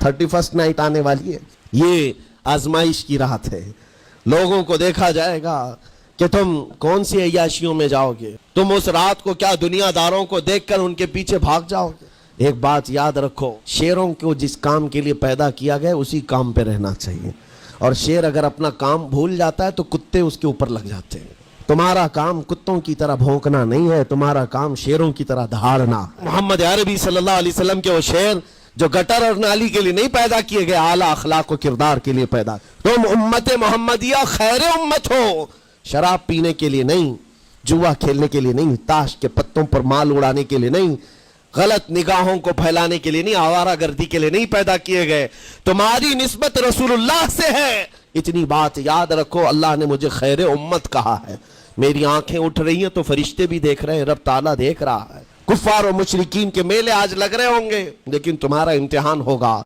31st night آنے والی ہے، یہ آزمائش کی رات ہے. لوگوں کو دیکھا جائے گا کہ تم کون سی عیاشیوں میں جاؤ گے. تم اس رات کو کیا دنیا داروں کو دیکھ کر ان کے پیچھے بھاگ جاؤ گے. ایک بات یاد رکھو، شیروں کو جس کام کے لیے پیدا کیا گیا اسی کام پہ رہنا چاہیے، اور شیر اگر اپنا کام بھول جاتا ہے تو کتے اس کے اوپر لگ جاتے ہیں. تمہارا کام کتوں کی طرح بھونکنا نہیں ہے، تمہارا کام شیروں کی طرح دہاڑنا. محمد عربی صلی اللہ علیہ وسلم کے وہ شیر جو گٹر اور نالی کے لیے نہیں پیدا کیے گئے، اعلیٰ اخلاق و کردار کے لیے پیدا. تم امت محمدیہ خیر امت ہو، شراب پینے کے لیے نہیں، جوا کھیلنے کے لیے نہیں، تاش کے پتوں پر مال اڑانے کے لیے نہیں، غلط نگاہوں کو پھیلانے کے لیے نہیں، آوارہ گردی کے لیے نہیں پیدا کیے گئے. تمہاری نسبت رسول اللہ سے ہے. اتنی بات یاد رکھو، اللہ نے مجھے خیر امت کہا ہے. میری آنکھیں اٹھ رہی ہیں تو فرشتے بھی دیکھ رہے ہیں، رب تعالیٰ دیکھ رہا ہے. کفار و مشرکین کے میلے آج لگ رہے ہوں گے، لیکن تمہارا امتحان ہوگا.